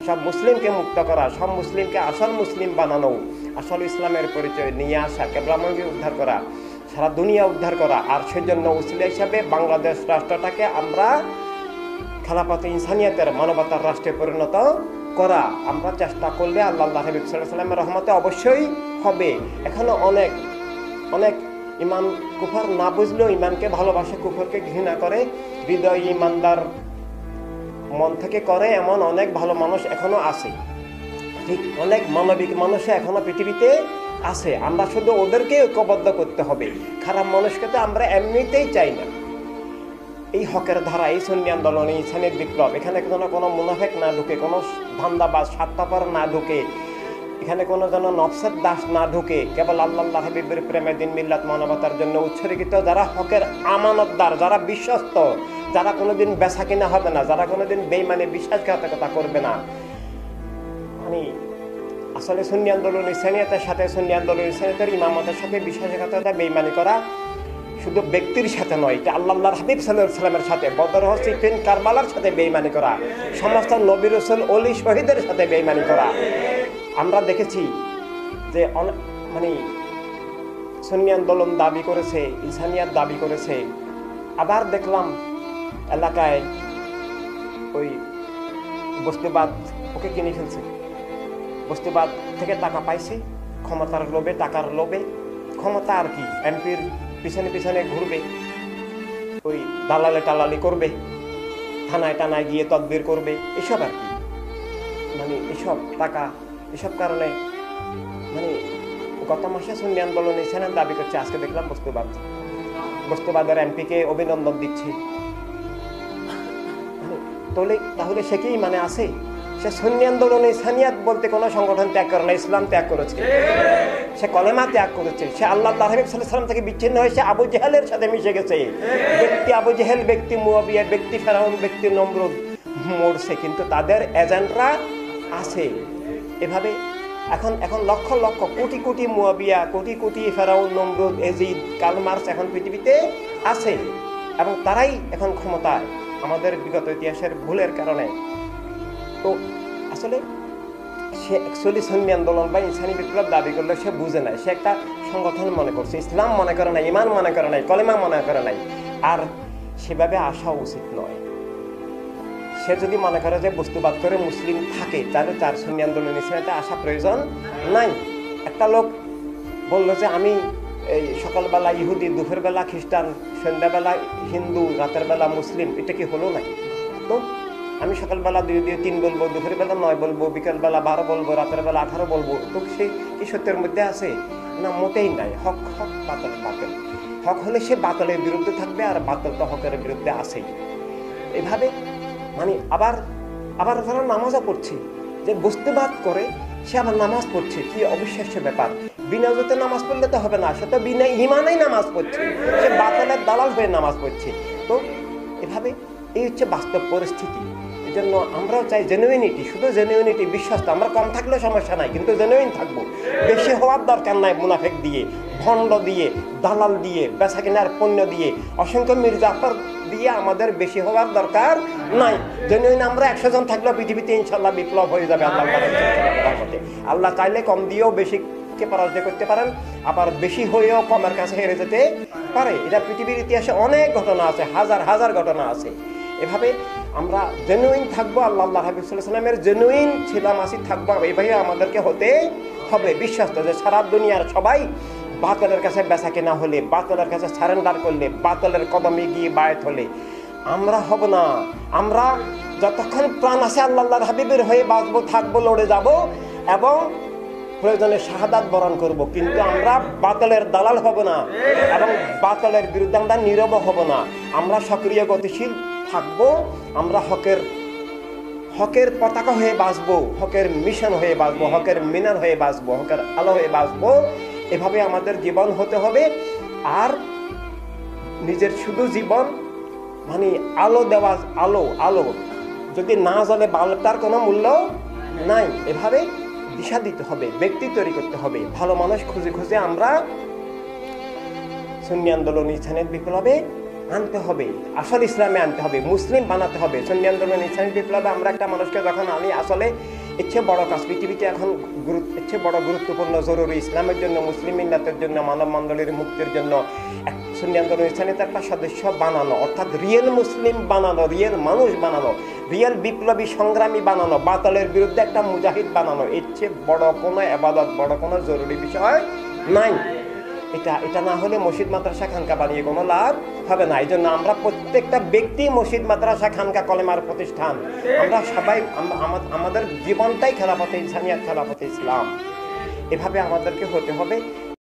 সব মুসলিমকে মুক্ত করা, সব মুসলিমকে আসল মুসলিম বানানো, আসল ইসলামের পরিচয় নিয়ে আসা, কেবলামকে উদ্ধার করা, সারা দুনিয়া উদ্ধার করা। আর সেজন্য উসিলা হিসাবে বাংলাদেশ রাষ্ট্রটাকে আমরা খেলাফতে ইনসানিয়াতের মানবতার রাষ্ট্রে পরিণত করা আমরা চেষ্টা করলে আল্লাহ হাবিব সাল্লাল্লাহু আলাইহি ওয়াসাল্লামের রহমতে অবশ্যই হবে। এখনো অনেক অনেক ইমান কুফর না বুঝলেও ইমানকে ভালোবাসে, কুফরকে ঘৃণা করে, হৃদয় ইমানদার মন থেকে করে এমন অনেক ভালো মানুষ এখনো আছে। ঠিক অনেক মানবিক মানুষ এখনো পৃথিবীতে আছে। আমরা শুধু ওদেরকে ঐক্যবদ্ধ করতে হবে। খারাপ মানুষকে তো আমরা এমনিতেই চাই না। এই হকের ধারা, এই সুন্নি আন্দোলন, এই ইনসানিয়ত বিপ্লব, এখানে কোনো মুনাফেক না ঢুকে, কোনো ধান্দাবাজ স্বার্থপর না ঢুকে, এখানে কোনো যেন নফসের দাস না ঢুকে, কেবল আল্লাহ হাবিবের প্রেমে দিন মিল্লাত মানবতার জন্য উৎসর্গিত যারা হকের আমানতদার, যারা বিশ্বস্ত, যারা কোনোদিন বেচা কিনা হবে না, যারা কোনোদিন বেঈমানে বিশ্বাসঘাতকতা করবে না। মানে আসলে সুন্নি আন্দোলন ইনসানিয়তের সাথে, সুন্নি আন্দোলন ইনসানিয়তের ইমামতের সাথে বিশ্বাসঘাতকতা বেঈমানি করা শুধু ব্যক্তির সাথে নয়, এটা আল্লাহর হাবিব সাল্লাল্লাহু আলাইহি ওয়াসাল্লামের সাথে, বদর, সিফিন, কারবালার সাথে বেঈমানি করা, সমস্ত নবী রাসূল ওলি শহীদের সাথে বেঈমানি করা। আমরা দেখেছি যে মানে সুন্নি আন্দোলন দাবি করেছে, ইনসানিয়াত দাবি করেছে, আবার দেখলাম এলাকায় ওই বস্তুবাদ ওকে কিনে ফেলছে। বস্তুবাদ থেকে টাকা পাইছে, ক্ষমতার লোভে, টাকার লোভে, ক্ষমতা আর কি, এমপির পিছনে পিছনে ঘুরবে, ওই দালালে টালালি করবে, থানায় টানায় গিয়ে তদবির করবে, এসব আর কি। মানে এসব টাকা, এসব কারণে মানে গত মাসে সুন্নি আন্দোলন ইনসানিয়ত দাবি করছে, আজকে দেখলাম বস্তুবাদের এমপিকে অভিনন্দন দিচ্ছে। তাহলে সে কি মানে আছে? সে সুন্নি আন্দোলন ইনসানিয়ত বলতে কোনো সংগঠন ত্যাগ করে না, ইসলাম ত্যাগ করেছে, সে কলেমা ত্যাগ করেছে, সে আল্লাহ হাবিব সাল্লাল্লাহু আলাইহি ওয়াসাল্লাম থেকে বিচ্ছিন্ন হয়েছে, আবু জেহেলের সাথে মিশে গেছে। ব্যক্তি আবু জেহেল, ব্যক্তি মুয়াবিয়া, ব্যক্তি ফেরাউন, ব্যক্তি নমরুদ মরছে, কিন্তু তাদের এজেন্টরা আছে। এভাবে এখন লক্ষ লক্ষ কোটি কোটি মুয়াবিয়া, কোটি কোটি ফেরাউন, নমরুদ, এজিদ, কার্ল মার্কস এখন পৃথিবীতে আছে, এবং তারাই এখন ক্ষমতায় আমাদের বিগত ইতিহাসের ভুলের কারণে। তো আসলে সে অ্যাকচুয়ালি সুন্নি আন্দোলন বা ইনসানি বিপ্লব দাবি করলে সে বুঝে নাই, সে একটা সংগঠন মনে করছে, ইসলাম মনে করে নাই, ইমান মনে করে নাই, কলেমা মনে করে নাই। আর সেভাবে আসা উচিত নয়। সে যদি মনে করে যে বস্তুবাদ করে মুসলিম থাকে, তাহলে তার সুন্নি আন্দোলন ইসলামে আসা প্রয়োজন নাই। একটা লোক বলল যে আমি এই সকালবেলা ইহুদি, দুপুরবেলা খ্রিস্টান, সন্ধ্যাবেলা হিন্দু, রাতের বেলা মুসলিম, এটা কি হলো নাকি? তো আমি সকালবেলা 2 দিয়ে 3 বলবো, দুপুরবেলা 9 বলবো, বিকেলবেলা 12 বলবো, রাতের বেলা 18 বলবো, তো সেই কি সত্যের মধ্যে আছে? না, মোটেই নাই। হক হক, বাতিল বাতিল। হক হলে সে বাতিলের বিরুদ্ধে থাকবে, আর বাতিল তো হকের বিরুদ্ধে আছেই। এভাবে মানে আবার যারা নামাজও পড়ছে, যে বস্তুবাদ করে সে আবার নামাজ পড়ছে, কি অবিশ্বাস্য ব্যাপার। বিনা ওযুতে নামাজ পড়লে তো হবে না, সে তো বিনা ঈমানেই নামাজ পড়ছে, সে বাতিলের দালাল হয়ে নামাজ পড়ছে। তো এভাবে এই হচ্ছে বাস্তব পরিস্থিতি। এই জন্য আমরাও চাই জেনুইনিটি, শুধু জেনুইনিটি, বিশ্বস্ত। আমরা কম থাকলেও সমস্যা নাই, কিন্তু জেনুইন থাকবো। বেশি হওয়ার দরকার নাই, মুনাফেক দিয়ে, ভণ্ড দিয়ে, দালাল দিয়ে, বেচা কেনার পণ্য দিয়ে, অসংখ্য মির্জাফর দিয়ে আমাদের বেশি হওয়ার দরকার নাই। জেনুইন আমরা 100 জন থাকলেও পৃথিবীতে ইনশাল্লাহ বিপ্লব হয়ে যাবে আল্লাহ রহমতে। আল্লাহ চাইলে কম দিয়েও বেশিকে পরাজয় করতে পারেন, আবার বেশি হয়েও কমের কাছে হেরে যেতে পারে। এটা পৃথিবীর ইতিহাসে অনেক ঘটনা আছে, হাজার হাজার ঘটনা আছে। এভাবে আমরা জেনুইন থাকবো, আল্লাহ হাবিব সাল্লাল্লাহু আলাইহি ওয়াসাল্লামের জেনুইন ছিলাম, আসি থাকবো। এইভাবে আমাদেরকে হতে হবে বিশ্বস্ত, যে সারা দুনিয়ার সবাই বাতিলের কাছে বেচা কেনা হলে, বাতিলের কাছে সারেন্ডার করলে, বাতিলের কদমে গিয়ে বায়াত হলে আমরা হব না। আমরা যতক্ষণ প্রাণ আছে আল্লাহর হাবিবের হয়ে বাঁচবো, থাকবো, লড়ে যাব, এবং প্রয়োজনে শাহাদাত বরণ করব, কিন্তু আমরা বাতিলের দালাল হব না, এবং বাতিলের বিরুদ্ধে আমরা নীরব হব না। আমরা সক্রিয় গতিশীল থাকবো, আমরা হকের পতাকা হয়ে বাঁচবো, হকের মিশন হয়ে বাঁচবো, হকের মিনার হয়ে বাঁচবো, হকের আলো হয়ে বাঁচবো। এভাবে আমাদের জীবন হতে হবে। আর নিজের শুধু জীবন মানে আলো দেওয়া, আলো যদি না জ্বলে বাল্বটার কোনো মূল্য নাই। এভাবে দিশা দিতে হবে, ব্যক্তি তৈরি করতে হবে, ভালো মানুষ খুঁজে খুঁজে আমরা সুন্নি আন্দোলন ইনসানিয়ত বিপ্লবে আনতে হবে, আসল ইসলামে আনতে হবে, মুসলিম বানাতে হবে। সুন্নি আন্দোলন ইসলামী বিপ্লবে আমরা একটা মানুষকে যখন আনি, আসলে এর চেয়ে বড় কাজ পৃথিবীতে এখন এর চেয়ে বড় গুরুত্বপূর্ণ জরুরি ইসলামের জন্য, মুসলিম মিল্লাতের জন্য, মানব মণ্ডলীর মুক্তির জন্য সুন্নি আন্দোলন ইসলামীতে একটা সদস্য বানানো, অর্থাৎ রিয়েল মুসলিম বানানো, রিয়েল মানুষ বানানো, রিয়েল বিপ্লবী সংগ্রামী বানানো, বাতালের বিরুদ্ধে একটা মুজাহিদ বানানো। এর চেয়ে বড় কোনো ইবাদত, বড় কোনো জরুরি বিষয় নাই। এটা না হলে মসজিদ মাদ্রাসা খানকা বানিয়ে কোনো লাভ হবে না। এই জন্য আমরা প্রত্যেকটা ব্যক্তি মসজিদ মাদ্রাসা খানকা কলেমার প্রতিষ্ঠান, আমরা সবাই আমাদের জীবনটাই খেলাফতে ইনসানিয়াত, খেলাফতে ইসলাম। এভাবে আমাদেরকে হতে হবে।